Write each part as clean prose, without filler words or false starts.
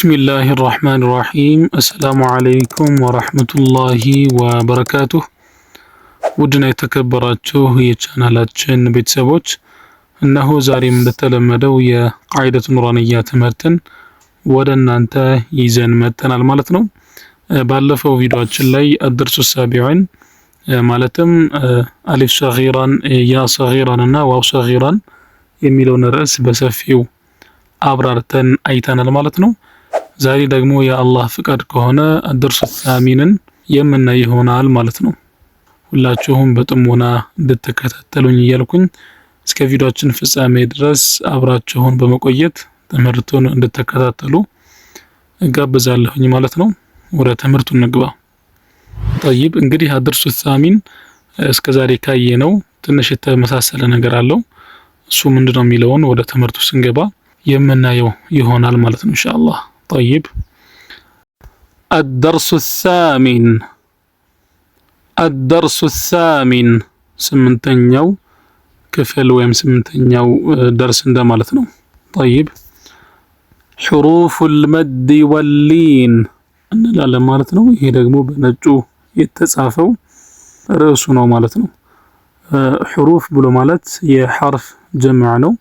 ቢስሚላሂ ራህማን ራሂም። አሰላሙ አለይኩም ወራህመቱላሂ ወበረካቱህ። ውድና የተከበራችሁ የቻናላችን ቤተሰቦች እነሆ ዛሬም እንደተለመደው የቃዒደቱ ኑራንያ ትምህርትን ወደ እናንተ ይዘን መጥተናል ማለት ነው። ባለፈው ቪዲዮአችን ላይ አድርሱ ሳቢዑን ማለትም አሊፍ ሰጊራን፣ ያ ሰጊራን እና ዋው ሰጊራን የሚለውን ርዕስ በሰፊው አብራርተን አይተናል ማለት ነው። ዛሬ ደግሞ የአላህ ፍቃድ ከሆነ አድርሱ ሳሚንን የምናይ ይሆናል ማለት ነው። ሁላችሁም በጥሞና እንድትከታተሉኝ እያልኩኝ እስከ ቪዲዮአችን ፍጻሜ ድረስ አብራችሁን በመቆየት ትምህርቱን እንድትከታተሉ እጋብዛለሁኝ ማለት ነው። ወደ ትምህርቱ እንግባ። طيب እንግዲህ አድርሱ ሳሚን እስከዛሬ ካየነው ትንሽ የተመሳሰለ ነገር አለው። እሱ ምንድነው የሚለውን ወደ ትምህርቱ ስንገባ የምናየው ይሆናል ማለት ነው ኢንሻአላህ። طيب الدرس الثامن ስምንተኛው ክፍል ወይም ስምንተኛው ደርስ እንደማለት ነው። طيب حروف المد واللين እንላለን ማለት ነው። ይሄ ደግሞ በነጩ የተጻፈው ርዕሱ ነው ማለት ነው። حروف ብሎ ማለት የሐርፍ ጀምዕ ነው።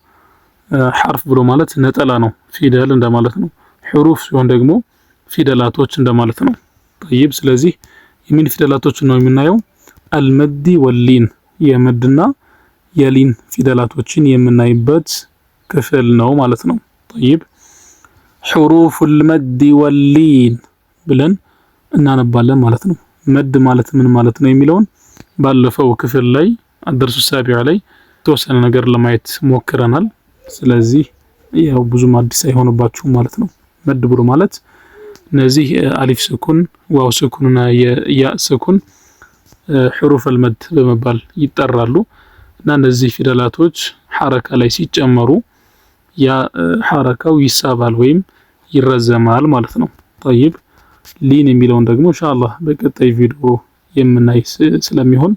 ሐርፍ ብሎ ማለት ነጠላ ነው፣ ፊደል እንደማለት ነው። حروف ሲሆን ደግሞ ፊደላቶች እንደማለት ነው። طيب ስለዚህ የምን ፊደላቶች ነው የምናየው? አልመዲ ወሊን የመድና የሊን ፊደላቶችን የምናይበት ክፍል ነው ማለት ነው። طيب حروف المد واللين ብለን እናነባለን ማለት ነው። መድ ማለት ምን ማለት ነው የሚለውን ባለፈው ክፍል ላይ አድርሱ ሳቢዑ ላይ ተወሰነ ነገር ለማየት ሞክረናል። ስለዚህ ያው ብዙም አዲስ አይሆንባችሁ ማለት ነው። መድ ብሎ ማለት እነዚህ አሊፍ ስኩን፣ ዋው ስኩን እና ያ ስኩን حروف المد በመባል ይጠራሉ እና እነዚህ ፊደላቶች ሐረካ ላይ ሲጨመሩ ያ ሐረካው ይሳባል ወይም ይረዘማል ማለት ነው። طيب ሊን የሚለውን ደግሞ ኢንሻአላህ በቀጣይ ቪዲዮ የምናይ ስለሚሆን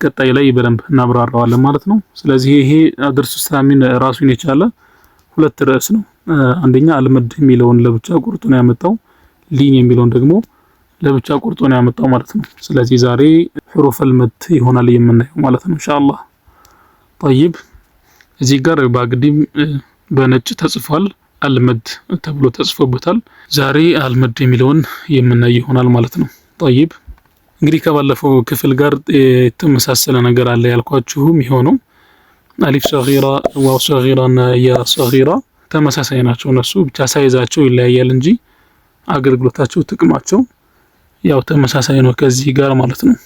ቀጣይ ላይ በደንብ እናብራራዋለን ማለት ነው። ስለዚህ ይሄ አድርሱ ሳሚን ራሱን የቻለ ሁለት ርዕስ ነው። አንደኛ አልመድ የሚለውን ለብቻ ቁርጡ ነው ያመጣው፣ ሊን የሚለውን ደግሞ ለብቻ ቁርጡ ነው ያመጣው ማለት ነው። ስለዚህ ዛሬ حروف المد ይሆናል የምናየው ማለት ነው ኢንሻአላህ። طيب እዚህ ጋር ባግዲም በነጭ ተጽፏል፣ አልመድ ተብሎ ተጽፎበታል። ዛሬ አልመድ የሚለውን የምናይ ይሆናል ማለት ነው። طيب እንግዲህ ከባለፈው ክፍል ጋር የተመሳሰለ ነገር አለ ያልኳችሁም ይሆነው አሊፍ ሰጊራ፣ ዋው ሰጊራ እና ያ ሰጊራ ተመሳሳይ ናቸው። እነሱ ብቻ ሳይዛቸው ይለያያል እንጂ አገልግሎታቸው፣ ጥቅማቸው ያው ተመሳሳይ ነው ከዚህ ጋር ማለት ነው።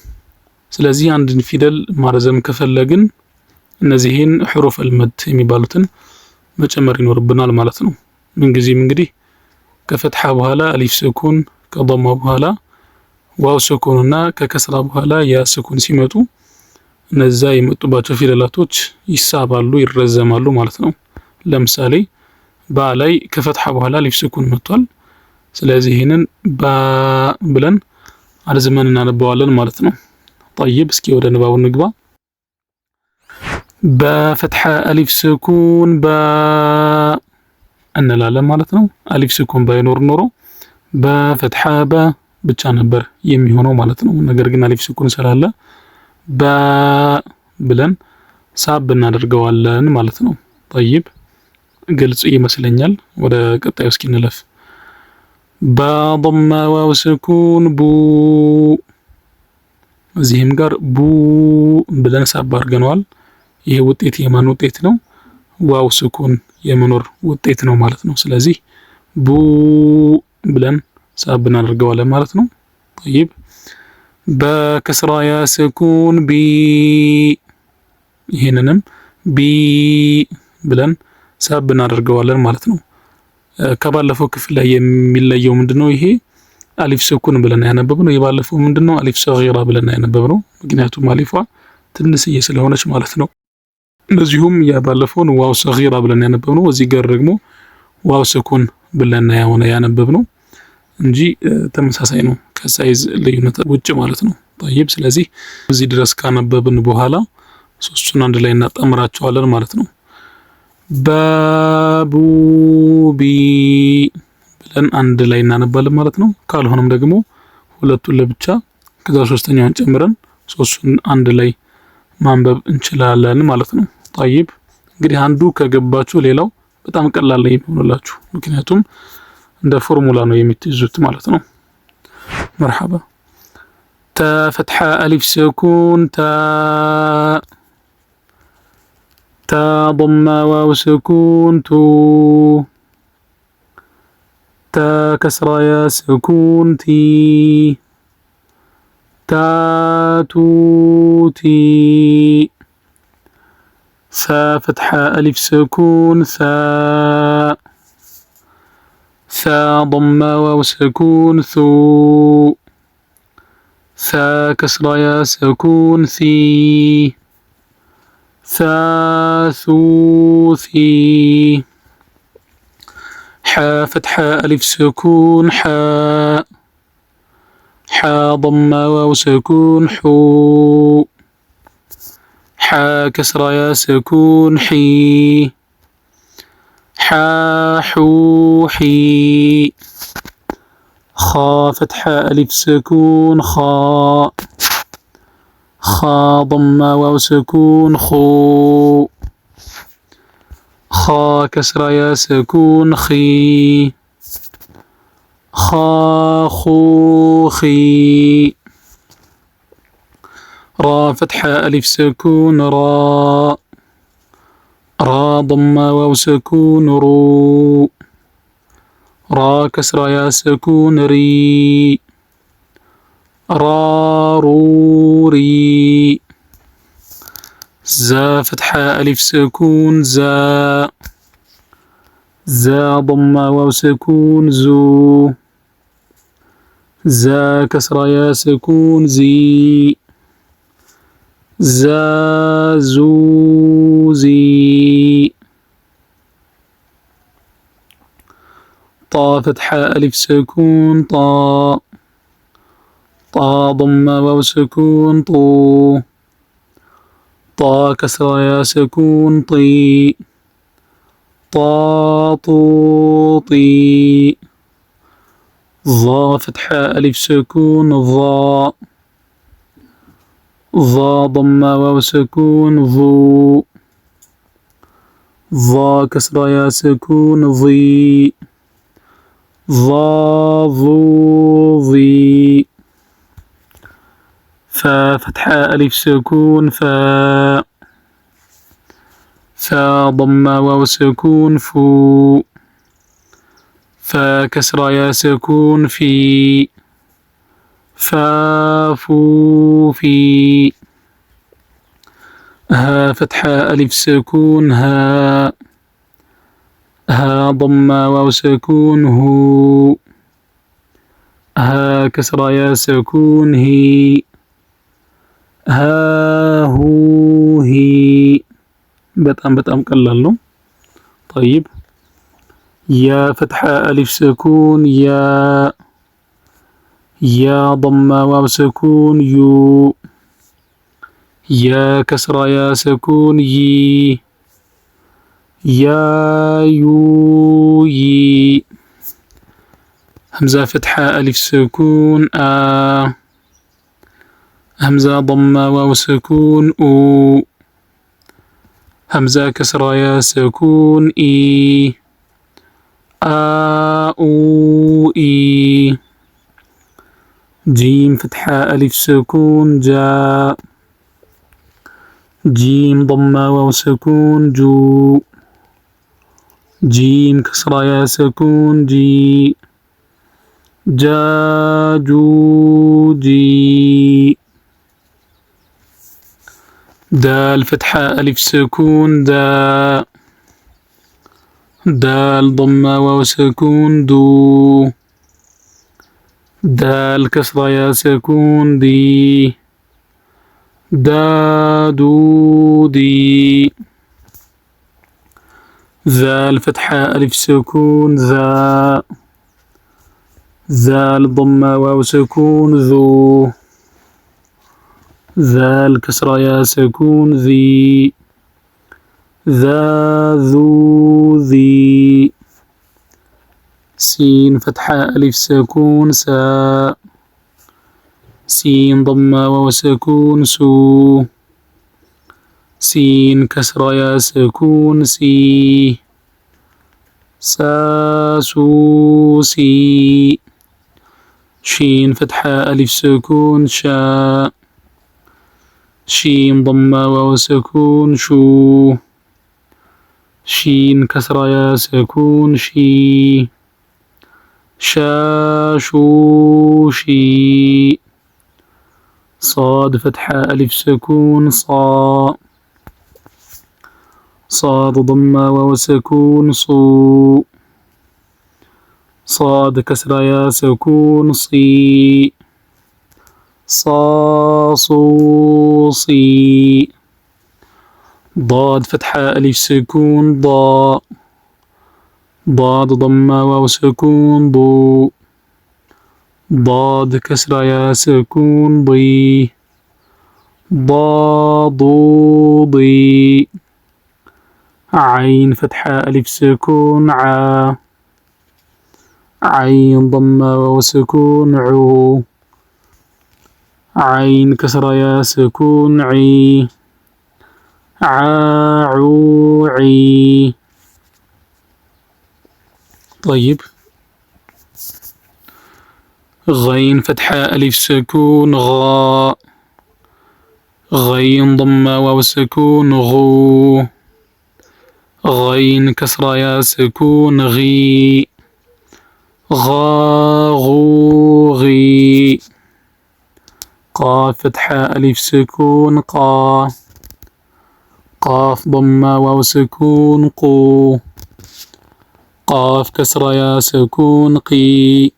ስለዚህ አንድን ፊደል ማረዘም ከፈለግን እነዚህን حروف المد የሚባሉትን መጨመር ይኖርብናል ማለት ነው። ምንጊዜም እንግዲህ ከፈትሐ በኋላ አሊፍ ስኩን፣ ከضማ በኋላ ዋው ስኩን እና ከከስራ በኋላ ያ ስኩን ሲመጡ እነዛ የመጡባቸው ፊደላቶች ይሳባሉ፣ ይረዘማሉ ማለት ነው። ለምሳሌ ባ ላይ ከፈትሐ በኋላ አሊፍ ስኩን መጥቷል። ስለዚህ ይሄንን ባ ብለን አርዝመን እናነባዋለን ማለት ነው። طيب እስኪ ወደ ንባቡ እንግባ። በፈትሐ አሊፍ ስኩን ባ እንላለን ማለት ነው። አሊፍ ስኩን ባይኖር ኖሮ በፈትሐ ባ ብቻ ነበር የሚሆነው ማለት ነው። ነገር ግን አሊፍ ስኩን ስላለ ባ ብለን ሳብ እናደርገዋለን ማለት ነው። طيب ግልጽ ይመስለኛል። ወደ ቀጣዩ እስኪ እንለፍ። ባ ضم ዋው ስኩን ቡ፣ እዚህም ጋር ቡ ብለን ሳብ አድርገናል። ይሄ ውጤት የማን ውጤት ነው? ዋው ስኩን የመኖር ውጤት ነው ማለት ነው። ስለዚህ ቡ ብለን ሳብ እናደርገዋለን ማለት ነው። طيب በከስራ ያ ስኩን ቢ፣ ይሄንንም ቢ ብለን ሳብ እናደርገዋለን ማለት ነው። ከባለፈው ክፍል ላይ የሚለየው ምንድነው? ይሄ አሊፍ ስኩን ብለን ያነበብነው፣ የባለፈው ምንድነው? አሊፍ ሰጊራ ብለን ያነበብነው። ምክንያቱም አሊፏ ትንሽዬ ስለሆነች ማለት ነው። እንደዚሁም የባለፈውን ዋው ሰጊራ ብለን ያነበብነው፣ እዚህ ጋር ደግሞ ዋው ስኩን ብለን ያነበብነው እንጂ ተመሳሳይ ነው ከሳይዝ ልዩነት ውጭ ማለት ነው። طيب ስለዚህ እዚህ ድረስ ካነበብን በኋላ ሶስቱን አንድ ላይ እናጣምራቸዋለን ማለት ነው። ባቡቢ ብለን አንድ ላይ እናነባለን ማለት ነው። ካልሆነም ደግሞ ሁለቱን ለብቻ ከዛ ሶስተኛውን ጨምረን ሶስቱን አንድ ላይ ማንበብ እንችላለን ማለት ነው። طيب እንግዲህ አንዱ ከገባችሁ ሌላው በጣም ቀላል ነው የሚሆንላችሁ፣ ምክንያቱም እንደ ፎርሙላ ነው የምትይዙት ማለት ነው። مرحبا. تا فتحة ألف سكون تا ضمة واو سكون تو تا كسرة يا سكون تي تا تو تي ثا فتحة ألف سكون ثا ضمة واو سكون ثو ثا كسرة يا سكون ثي ثا ثو ثي حا فتحة ألف سكون حا ضمة واو سكون حو حا كسرة يا سكون حي حا حو حي خا فتحة ألف سكون خا ضمة واو سكون خو خا كسرة يا سكون خي خا خو خي را فتحة ألف سكون را ضمة واو سكون رو را كسرة يا سكون ري را رو ري زا فتحة ألف سكون زا ضمة واو سكون زو زا كسرة يا سكون زي زا زو زي طا فتحة ألف سكون طا ضمة واو سكون طو طا كسرة يا سكون طي طا طو طي ظا فتحة ألف سكون ظا ضمة واو سكون ظو ظا كسرة يا سكون ظي ظا ظو ظي فا فتحة ألف سكون فا ضمة واو سكون فو فا كسرة يا سكون في فا فو في ها فتحة ألف سكون ها ضمة واو سكون هو ها كسرة يا سكون هي ها هو هي በጣም ቀላል ነው። طيب يا فتحة ألف سكون يا ضمة واو سكون يو يا كسرة يا سكون يي يا يو يي همزة فتحة ألف سكون همزة ضمة واو سكون أو همزة كسرة يا سكون إي أو إي جيم فتحة ألف سكون جيم ضمة واو سكون جو جيم كسرة يا سكون جي جو جي دال فتحة ألف سكون دال ضمة واو سكون دو دال كسرة يا سكون دي دو دي ذال فتحة ألف سكون ذال ضمة واو سكون ذو. ذال كسرة يا سكون ذي. ذا ذو ذي. سين فتحة ألف سكون سا. سين ضمة واو سكون سو. سين كسرة يا سكون سي. سا سو سي. شين فتحة ألف سكون شا. شين ضمة واو سكون شو. شين كسرة يا سكون شي. شا شو شي. صاد فتحة ألف سكون صا. صاد ضمة واو سكون صو. صاد كسرة يا سكون صي. صا صو صي. ضاد فتحة ألف سكون ضا. ضاد ضمة واو سكون ضو. ضاد كسرة يا سكون ضي. ضا ضو ضي. عين فتحة ألف سكون عا. عين ضمة واو سكون عو. عين كسرة يا سكون عي. عو عي. طيب. غين فتحة ألف سكون غا. غين ضمة واو سكون غو. غين كسرة يا سكون غي. غا غو غي. قاف فتحة ألف سكون قا. قاف ضمة واو سكون قو. قاف كسرة يا سكون قي.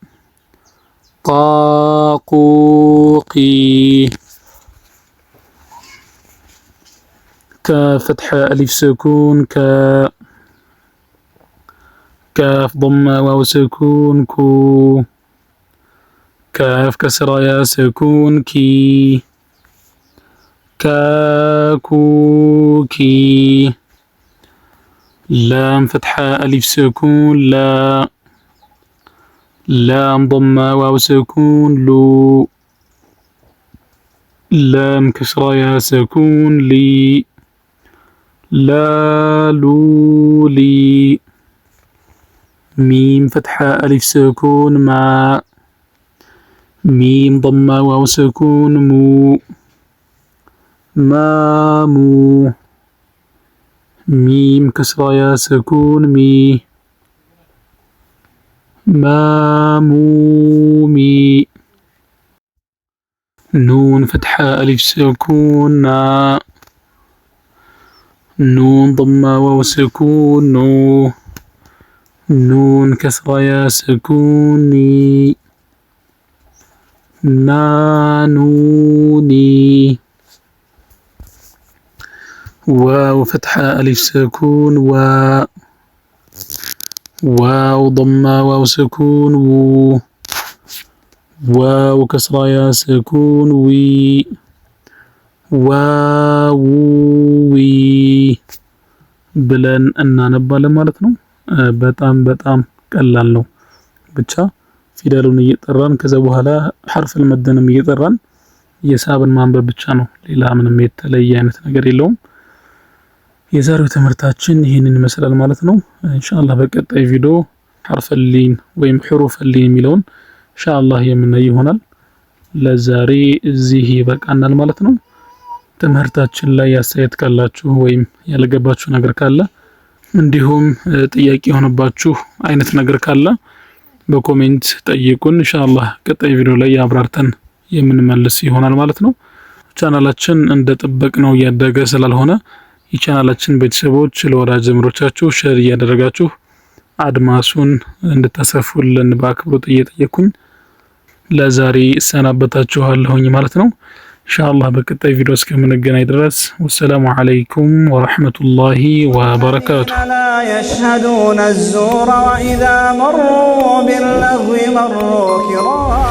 قا قو قي. كاف فتحة ألف سكون كا. كاف ضمة واو سكون كو. كاف كسرة يا سكون كي. كا كو كي. لام فتحة ألف سكون لا. لام ضمة واو سكون لو. لام كسرة يا سكون لي. لا لو لي. ميم فتحة ألف سكون ما. ميم ضمة واو سكون مو. ما مو. ميم كسرة يا سكون مي. ما مو مي. نون فتحة ألف سكون نا. نون ضمة واو سكون نو. نون كسرة يا سكون ني. نانوني. واو فتحة ألف سكون وا. واو ضمة واو سكون وو. واو كسرة يا سكون وي. واوي ብለን እናነባለን ማለት ነው። በጣም ቀላል ነው። ብቻ ፊደሉን እየጠራን ከዛ በኋላ ሐርፍ المدንም እየጠራን የሳብን ማንበብ ብቻ ነው። ሌላ ምንም የተለየ አይነት ነገር የለውም። የዛሬው ትምህርታችን ይሄንን ይመስላል ማለት ነው። ኢንሻአላህ በቀጣይ ቪዲዮ ሐርፍ ሊን ወይም ሑሩፍ ሊን የሚለውን ኢንሻአላህ የምናይ ይሆናል። ለዛሬ እዚህ ይበቃናል ማለት ነው። ትምህርታችን ላይ አስተያየት ካላችሁ ወይም ያልገባችሁ ነገር ካለ እንዲሁም ጥያቄ የሆነባችሁ አይነት ነገር ካለ በኮሜንት ጠይቁን። ኢንሻአላህ ቀጣይ ቪዲዮ ላይ አብራርተን የምንመልስ ይሆናል ማለት ነው። ቻናላችን እንደጠበቅነው ያደገ ስላልሆነ የቻናላችን ቤተሰቦች ለወዳጅ ዘመዶቻችሁ ሼር እያደረጋችሁ አድማሱን እንድታሰፉልን በአክብሮት እየጠየኩኝ ለዛሬ እሰናበታችኋለሁኝ ማለት ነው። ኢንሻአላህ በቀጣይ ቪዲዮ እስከምንገናኝ ድረስ ወሰላሙ አለይኩም ወራህመቱላሂ ወበረካቱ። لا يشهدون الزور وإذا مروا باللغو مروا كراما